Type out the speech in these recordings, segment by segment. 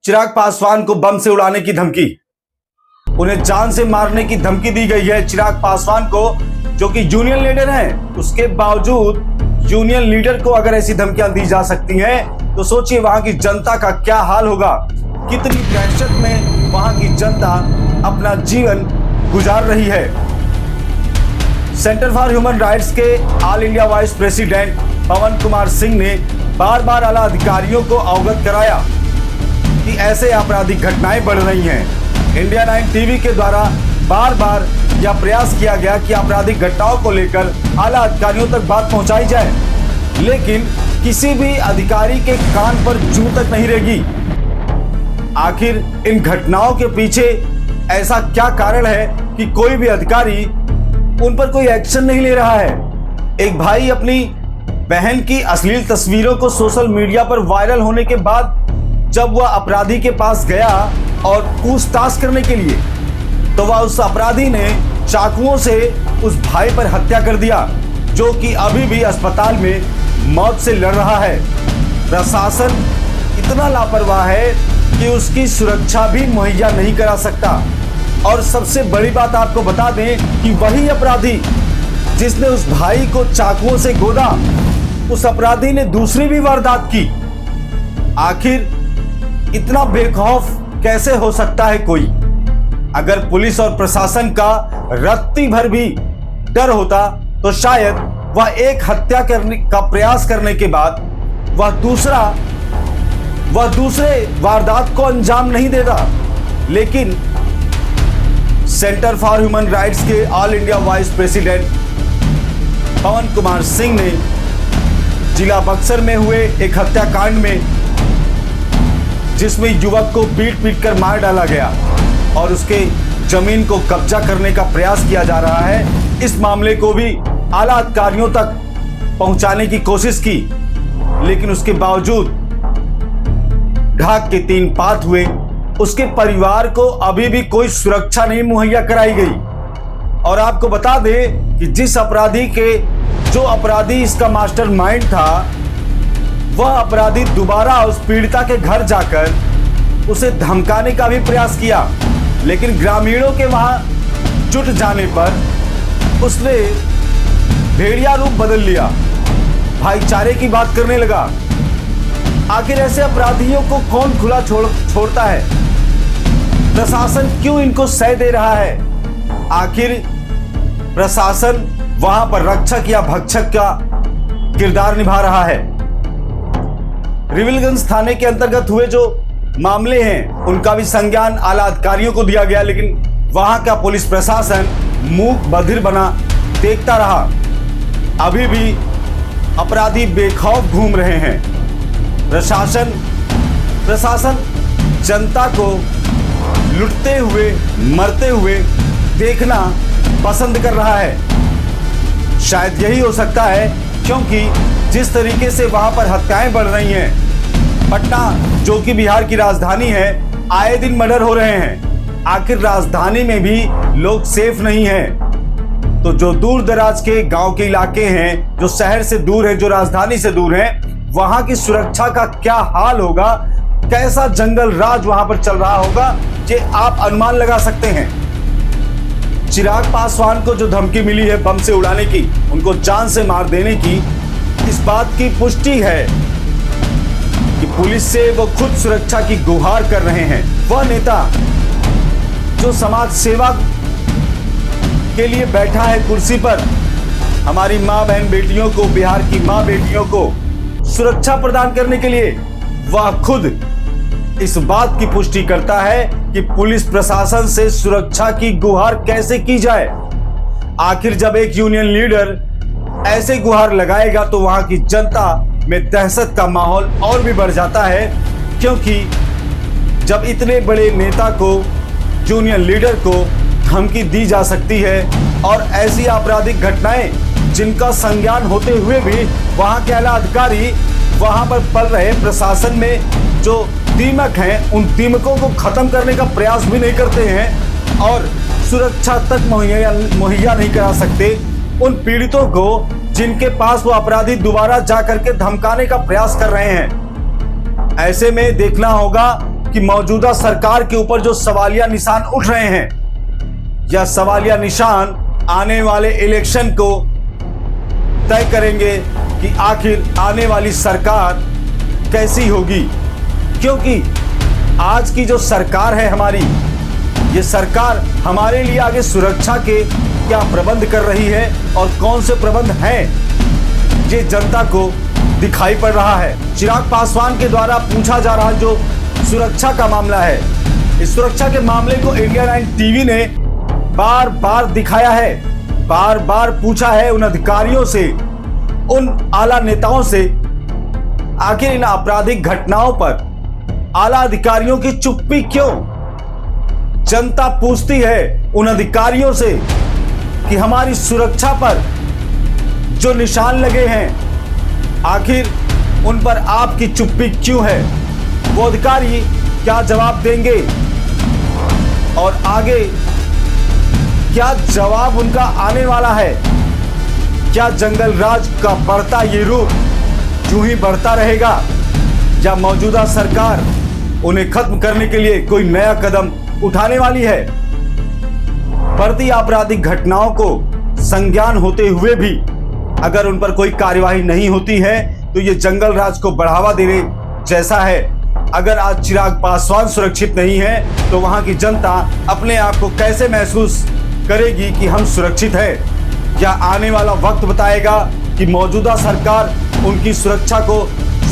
चिराग पासवान को बम से उड़ाने की धमकी, उन्हें जान से मारने की धमकी दी गई है चिराग पासवान को, जो कि यूनियन लीडर हैं। उसके बावजूद यूनियन लीडर को अगर ऐसी धमकियां दी जा सकती हैं तो सोचिए वहां की जनता का क्या हाल होगा। कितनी दहशत में वहां की जनता अपना जीवन गुजार रही है। सेंटर फॉर ह्यूमन राइट्स के ऑल इंडिया वाइस प्रेसिडेंट पवन कुमार सिंह ने बार बार आला अधिकारियों को अवगत कराया कि ऐसे आपराधिक घटनाएं बढ़ रही हैं। इंडिया 9 टीवी के द्वारा बार बार यह प्रयास किया गया कि आपराधिक घटनाओं को लेकर आला अधिकारियों तक बात पहुंचाई जाए, लेकिन किसी भी अधिकारी के कान पर जूं तक नहीं रेगी। आखिर इन घटनाओं के पीछे ऐसा क्या कारण है कि कोई भी अधिकारी उन पर कोई एक्शन नहीं ले रहा है। एक भाई अपनी बहन की अश्लील तस्वीरों को सोशल मीडिया पर वायरल होने के बाद जब वह अपराधी के पास गया और पूछताछ करने के लिए, तो वह उस अपराधी ने चाकुओं से उस भाई पर हत्या कर दिया, जो कि अभी भी अस्पताल में मौत से लड़ रहा है। प्रशासन इतना लापरवाह है कि उसकी सुरक्षा भी मुहैया नहीं करा सकता। और सबसे बड़ी बात आपको बता दें कि वही अपराधी जिसने उस भाई को चाकुओं से गोदा, उस अपराधी ने दूसरी भी वारदात की। आखिर इतना बेखौफ कैसे हो सकता है कोई? अगर पुलिस और प्रशासन का रत्ती भर भी डर होता तो शायद वह एक हत्या करने का प्रयास करने के बाद वह दूसरे वारदात को अंजाम नहीं देता। लेकिन सेंटर फॉर ह्यूमन राइट्स के ऑल इंडिया वाइस प्रेसिडेंट पवन कुमार सिंह ने जिला बक्सर में हुए एक हत्याकांड में, जिसमें युवक को पीट पीट कर मार डाला गया और उसके जमीन को कब्जा करने का प्रयास किया जा रहा है, इस मामले को भी आला अधिकारियों तक पहुंचाने की कोशिश की, लेकिन उसके बावजूद ढाक के 3 पात हुए। उसके परिवार को अभी भी कोई सुरक्षा नहीं मुहैया कराई गई। और आपको बता दें कि जो अपराधी इसका मास्टरमाइंड था, वह अपराधी दोबारा उस पीड़िता के घर जाकर उसे धमकाने का भी प्रयास किया, लेकिन ग्रामीणों के वहां जुट जाने पर उसने भेड़िया रूप बदल लिया, भाईचारे की बात करने लगा। आखिर ऐसे अपराधियों को कौन खुला छोड़ता है? प्रशासन क्यों इनको सह दे रहा है? आखिर प्रशासन वहां पर रक्षक या भक्षक का किरदार निभा रहा है। रिविलगंज थाने के अंतर्गत हुए जो मामले हैं उनका भी संज्ञान आला अधिकारियों को दिया गया, लेकिन वहां का पुलिस प्रशासन मूक बधिर बना देखता रहा। अभी भी अपराधी बेखौफ घूम रहे हैं। प्रशासन जनता को लुटते हुए मरते हुए देखना पसंद कर रहा है। शायद यही हो सकता है, क्योंकि जिस तरीके से वहां पर हत्याएं बढ़ रही हैं, पटना जो कि बिहार की राजधानी है, आए दिन मर्डर हो रहे हैं। आखिर राजधानी में भी लोग सेफ नहीं हैं, तो जो दूर दराज के गांव के इलाके हैं, जो शहर से दूर है, जो राजधानी से दूर है, वहां की सुरक्षा का क्या हाल होगा, कैसा जंगल राज वहां पर चल रहा होगा, ये आप अनुमान लगा सकते हैं। चिराग पासवान को जो धमकी मिली है बम से उड़ाने की, उनको जान से मार देने की, इस बात की पुष्टि है कि पुलिस से वो खुद सुरक्षा की गुहार कर रहे हैं। वह नेता जो समाज सेवा के लिए बैठा है कुर्सी पर, हमारी माँ बहन बेटियों को, बिहार की माँ बेटियों को सुरक्षा प्रदान करने के लिए, वह खुद इस बात की पुष्टि करता है कि पुलिस प्रशासन से सुरक्षा की गुहार कैसे की जाए। आखिर जब एक यूनियन लीडर ऐसे गुहार लगाएगा तो वहां की जनता में दहशत का माहौल और भी बढ़ जाता है, क्योंकि जब इतने बड़े नेता को, यूनियन लीडर को धमकी दी जा सकती है और ऐसी आपराधिक घटनाएं जिनका संज्ञान होते हुए भी वहां के आला अधिकारी वहां पर पल रहे प्रशासन में जो दीमक हैं, उन दीमकों को खत्म करने का प्रयास भी नहीं करते हैं और सुरक्षा तक मुहैया नहीं करा सकते उन पीड़ितों को, जिनके पास वो अपराधी दोबारा जा करके धमकाने का प्रयास कर रहे हैं। ऐसे में देखना होगा कि मौजूदा सरकार के ऊपर जो सवालिया निशान उठ रहे हैं, यह सवालिया निशान आने वाले इलेक्शन को तय करेंगे कि आखिर आने वाली सरकार कैसी होगी। क्योंकि आज की जो सरकार है हमारी, ये सरकार हमारे लिए आगे सुरक्षा के क्या प्रबंध कर रही है और कौन से प्रबंध हैं, ये जनता को दिखाई पड़ रहा है। चिराग पासवान के द्वारा पूछा जा रहा जो सुरक्षा का मामला है, इस सुरक्षा के मामले को इंडिया 9 टीवी ने बार बार दिखाया है, बार बार पूछा है उन अधिकारियों से, उन आला नेताओं से, आखिर इन आपराधिक घटनाओं पर आला अधिकारियों की चुप्पी क्यों। जनता पूछती है उन अधिकारियों से कि हमारी सुरक्षा पर जो निशान लगे हैं, आखिर उन पर आपकी चुप्पी क्यों है। वो अधिकारी क्या जवाब देंगे और आगे क्या जवाब उनका आने वाला है। क्या जंगल राज का बढ़ता ये रूप यूं ही बढ़ता रहेगा या मौजूदा सरकार उन्हें खत्म करने के लिए कोई नया कदम उठाने वाली है। बढ़ती आपराधिक घटनाओं को संज्ञान होते हुए भी अगर उन पर कोई कार्यवाही नहीं होती है तो ये जंगल राज को बढ़ावा देने जैसा है। अगर आज चिराग पासवान सुरक्षित नहीं है तो वहां की जनता अपने आप को कैसे महसूस करेगी कि हम सुरक्षित हैं। या आने वाला वक्त बताएगा कि मौजूदा सरकार उनकी सुरक्षा को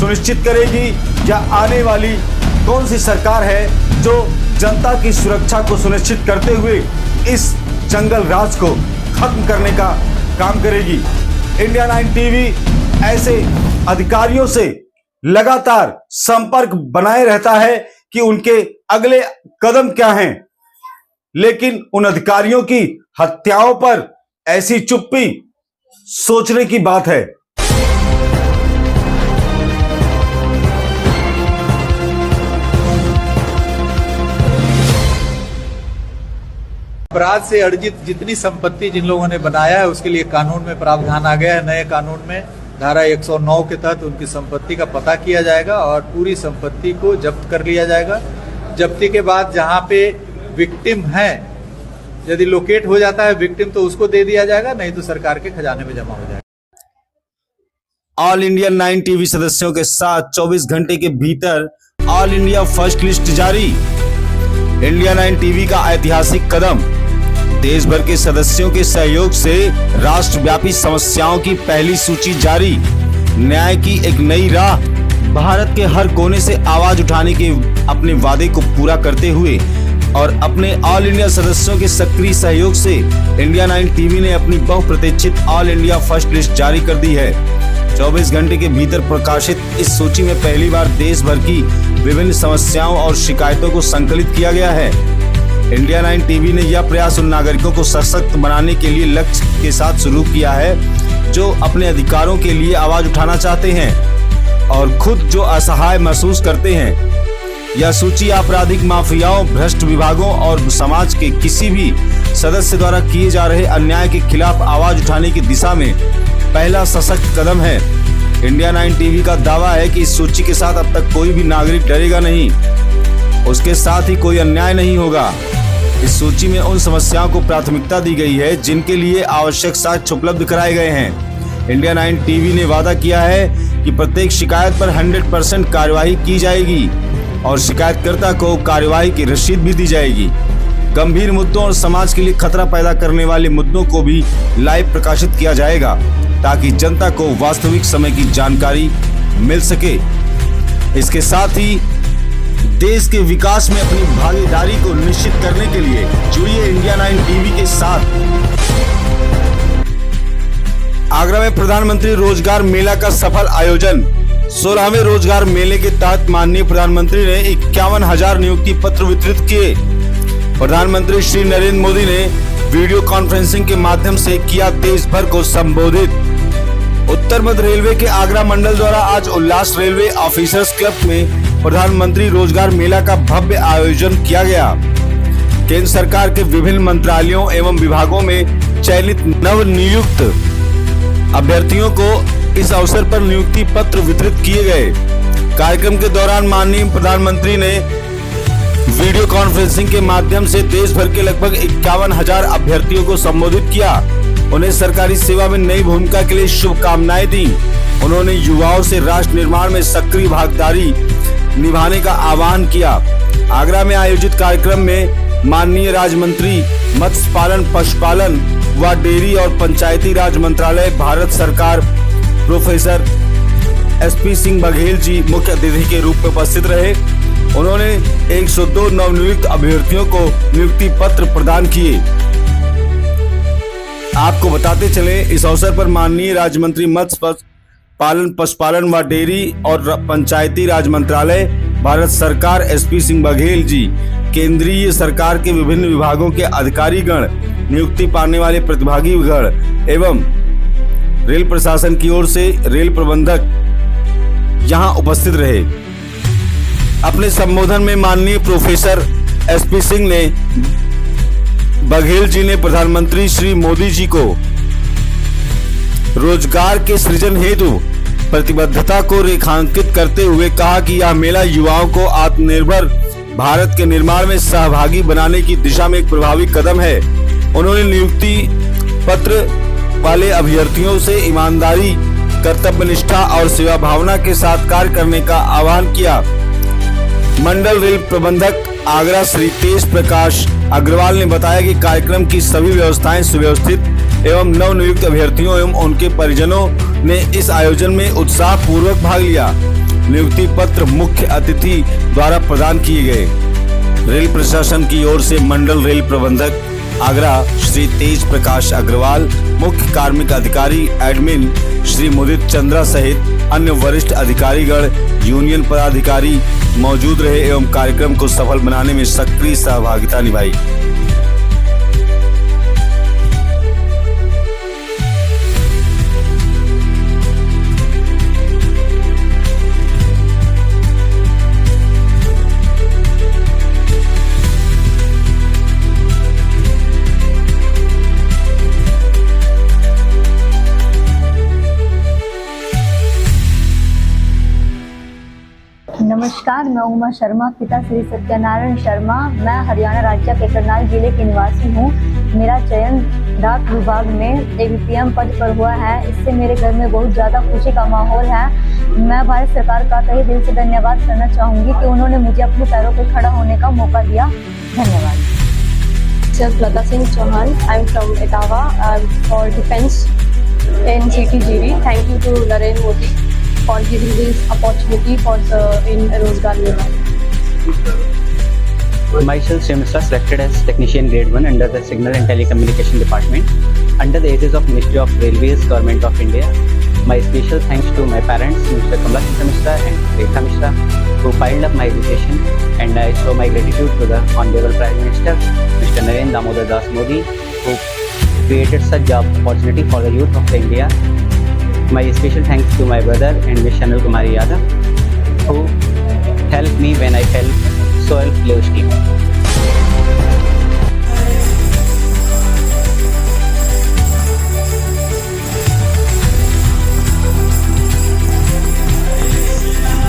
सुनिश्चित करेगी या आने वाली कौन सी सरकार है जो जनता की सुरक्षा को सुनिश्चित करते हुए इस जंगल राज को खत्म करने का काम करेगी। इंडिया 9 टीवी ऐसे अधिकारियों से लगातार संपर्क बनाए रहता है कि उनके अगले कदम क्या हैं, लेकिन उन अधिकारियों की हत्याओं पर ऐसी चुप्पी सोचने की बात है। अपराध से अर्जित जितनी संपत्ति जिन लोगों ने बनाया है उसके लिए कानून में प्रावधान आ गया है। नए कानून में धारा 109 के तहत उनकी संपत्ति का पता किया जाएगा और पूरी संपत्ति को जब्त कर लिया जाएगा। जब्ती के बाद जहां पे विक्टिम है, यदि लोकेट हो जाता है विक्टिम तो उसको दे दिया जाएगा, नहीं तो सरकार के खजाने में जमा हो जाएगा। ऑल इंडिया 9 टीवी सदस्यों के साथ 24 घंटे के भीतर ऑल इंडिया फर्स्ट लिस्ट जारी। इंडिया 9 टीवी का ऐतिहासिक कदम, देश भर के सदस्यों के सहयोग से राष्ट्रव्यापी समस्याओं की पहली सूची जारी। न्याय की एक नई राह, भारत के हर कोने से आवाज उठाने के अपने वादे को पूरा करते हुए और अपने ऑल इंडिया सदस्यों के सक्रिय सहयोग से इंडिया 9 टीवी ने अपनी बहुप्रतीक्षित ऑल इंडिया फर्स्ट लिस्ट जारी कर दी है। 24 घंटे के भीतर प्रकाशित इस सूची में पहली बार देश भर की विभिन्न समस्याओं और शिकायतों को संकलित किया गया है। इंडिया 9 टीवी ने यह प्रयास उन नागरिकों को सशक्त बनाने के लिए लक्ष्य के साथ शुरू किया है जो अपने अधिकारों के लिए आवाज उठाना चाहते हैं और खुद जो असहाय महसूस करते हैं। यह सूची आपराधिक माफियाओं, भ्रष्ट विभागों और समाज के किसी भी सदस्य द्वारा किए जा रहे अन्याय के खिलाफ आवाज उठाने की दिशा में पहला सशक्त कदम है। इंडिया 9 टीवी का दावा है कि इस सूची के साथ अब तक कोई भी नागरिक डरेगा नहीं, उसके साथ ही कोई अन्याय नहीं होगा। इस सूची में उन समस्याओं को प्राथमिकता दी गई है जिनके लिए आवश्यक साक्ष्य उपलब्ध कराए गए हैं। इंडिया 9 टीवी ने वादा किया है कि प्रत्येक शिकायत पर 100% कार्यवाही की जाएगी और शिकायतकर्ता को कार्यवाही की रसीद भी दी जाएगी। गंभीर मुद्दों और समाज के लिए खतरा पैदा करने वाले मुद्दों को भी लाइव प्रकाशित किया जाएगा ताकि जनता को वास्तविक समय की जानकारी मिल सके। इसके साथ ही देश के विकास में अपनी भागीदारी को निश्चित करने के लिए जुड़िए इंडिया 9 टीवी के साथ। आगरा में प्रधानमंत्री रोजगार मेला का सफल आयोजन। 16वें रोजगार मेले के तहत माननीय प्रधानमंत्री ने 51,000 नियुक्ति पत्र वितरित किए। प्रधानमंत्री श्री नरेंद्र मोदी ने वीडियो कॉन्फ्रेंसिंग के माध्यम से किया देश भर को संबोधित। उत्तर मध्य रेलवे के आगरा मंडल द्वारा आज उल्लास रेलवे ऑफिसर्स क्लब में प्रधानमंत्री रोजगार मेला का भव्य आयोजन किया गया। केंद्र सरकार के विभिन्न मंत्रालयों एवं विभागों में चयनित नव नियुक्त अभ्यर्थियों को इस अवसर पर नियुक्ति पत्र वितरित किए गए। कार्यक्रम के दौरान माननीय प्रधानमंत्री ने कॉन्फ्रेंसिंग के माध्यम से देश भर के लगभग 51,000 अभ्यर्थियों को संबोधित किया। उन्हें सरकारी सेवा में नई भूमिका के लिए शुभकामनाएं दी। उन्होंने युवाओं से राष्ट्र निर्माण में सक्रिय भागीदारी निभाने का आह्वान किया। आगरा में आयोजित कार्यक्रम में माननीय राज्य मंत्री मत्स्य पालन, पशुपालन व डेयरी और पंचायती राज मंत्रालय, भारत सरकार, प्रोफेसर SP सिंह बघेल जी मुख्य अतिथि के रूप में उपस्थित रहे। उन्होंने 102 नवनियुक्त अभ्यर्थियों को नियुक्ति पत्र प्रदान किए। आपको बताते चले, इस अवसर पर माननीय राज्य मंत्री मत्स्य पालन, पशुपालन व डेयरी और पंचायती राज मंत्रालय, भारत सरकार, SP सिंह बघेल जी, केंद्रीय सरकार के विभिन्न विभागों के अधिकारी गण, नियुक्ति पाने वाले प्रतिभागी गण एवं रेल प्रशासन की ओर से रेल प्रबंधक यहां उपस्थित रहे। अपने संबोधन में माननीय प्रोफेसर SP सिंह ने बघेल जी ने प्रधानमंत्री श्री मोदी जी को रोजगार के सृजन हेतु प्रतिबद्धता को रेखांकित करते हुए कहा कि यह मेला युवाओं को आत्मनिर्भर भारत के निर्माण में सहभागी बनाने की दिशा में एक प्रभावी कदम है। उन्होंने नियुक्ति पत्र वाले अभ्यर्थियों से ईमानदारी, कर्तव्यनिष्ठा और सेवा भावना के साथ कार्य करने का आह्वान किया। मंडल रेल प्रबंधक आगरा श्री तेज प्रकाश अग्रवाल ने बताया कि कार्यक्रम की सभी व्यवस्थाएं सुव्यवस्थित एवं नवनियुक्त अभ्यर्थियों एवं उनके परिजनों ने इस आयोजन में उत्साह पूर्वक भाग लिया। नियुक्ति पत्र मुख्य अतिथि द्वारा प्रदान किए गए। रेल प्रशासन की ओर से मंडल रेल प्रबंधक आगरा श्री तेज प्रकाश अग्रवाल, मुख्य कार्मिक अधिकारी एडमिन श्री मुदित चंद्रा सहित अन्य वरिष्ठ अधिकारीगण, यूनियन पदाधिकारी मौजूद रहे एवं कार्यक्रम को सफल बनाने में सक्रिय सहभागिता निभाई। नमस्कार, मैं उमा शर्मा, पिता श्री सत्यनारायण शर्मा। मैं हरियाणा राज्य के करनाल जिले की निवासी हूँ। मेरा चयन डाक विभाग में ABPM पद पर हुआ है। इससे मेरे घर में बहुत ज़्यादा खुशी का माहौल है। मैं भारत सरकार का तहे दिल से धन्यवाद करना चाहूँगी कि उन्होंने मुझे अपने पैरों पर खड़ा होने का मौका दिया। धन्यवाद। Lata Singh Chauhan. I'm from Etawah. I'm for defense in CTGD. Thank you to Narendra Modi for giving this opportunity for in Rozgar Mela. Myself, Srimishra, selected as technician grade 1 under the Signal and Telecommunication Department under the aegis of Ministry of Railways, Government of India. My special thanks to my parents, Mr. Kamala Mishra and Rekha Mishra, who piled up my education, and I show my gratitude to the Honorable Prime Minister, Mr. Narendra Damodar Das Modi, who created such job opportunity for the youth of India. My special thanks to my brother and Ms. Shanal Kumari Yadav, who helped me when I felt so low-esteem.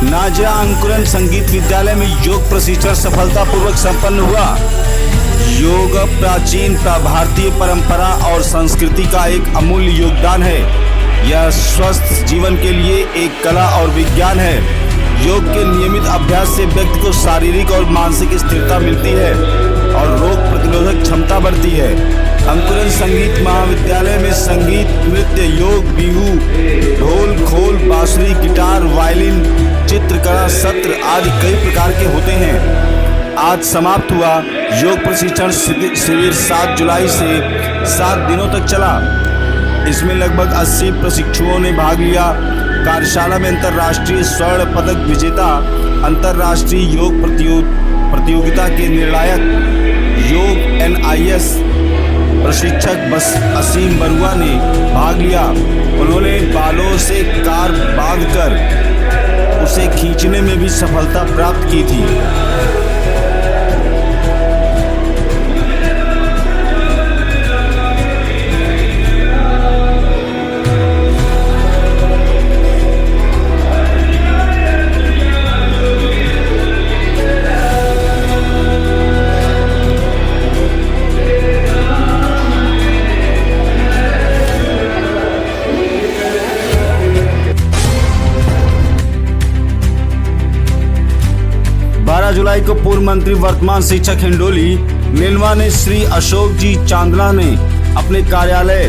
Nazia अंकुरन संगीत विद्यालय में योग प्रशिक्षण सफलतापूर्वक संपन्न हुआ। योग प्राचीन भारतीय परंपरा और संस्कृति का एक अमूल्य योगदान है। यह स्वस्थ जीवन के लिए एक कला और विज्ञान है। योग के नियमित अभ्यास से व्यक्ति को शारीरिक और मानसिक स्थिरता मिलती है और रोग प्रतिरोधक क्षमता बढ़ती है। अंकुरन संगीत महाविद्यालय में संगीत, नृत्य, योग, बिहू, ढोल, खोल, बांसुरी, गिटार, वायलिन, चित्रकला सत्र आदि कई प्रकार के होते हैं। आज समाप्त हुआ योग प्रशिक्षण शिविर 7 जुलाई से 7 दिनों तक चला। इसमें लगभग 80 प्रशिक्षुओं ने भाग लिया। कार्यशाला में अंतर्राष्ट्रीय स्वर्ण पदक विजेता, अंतर्राष्ट्रीय योग प्रतियोगिता के निर्णायक योग NIS प्रशिक्षक असीम बरुआ ने भाग लिया। उन्होंने बालों से कार बांधकर उसे खींचने में भी सफलता प्राप्त की थी। मंत्री वर्तमान शिक्षक हिंडोली नेनवा ने श्री अशोक जी चांदना ने अपने कार्यालय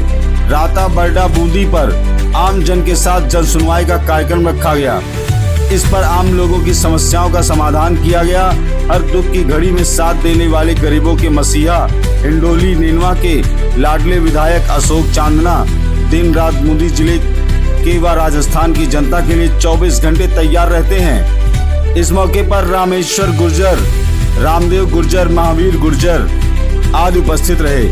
राता बरडा बूंदी पर आम जन के साथ जन सुनवाई का कार्यक्रम रखा गया। इस पर आम लोगों की समस्याओं का समाधान किया गया। हर दुख की घड़ी में साथ देने वाले गरीबों के मसीहा हिंडोली नेनवा के लाडले विधायक अशोक चांदना दिन रात बूंदी जिले के व राजस्थान की जनता के लिए 24 घंटे तैयार रहते हैं। इस मौके पर रामेश्वर गुर्जर, रामदेव गुर्जर, महावीर गुर्जर आदि उपस्थित रहे।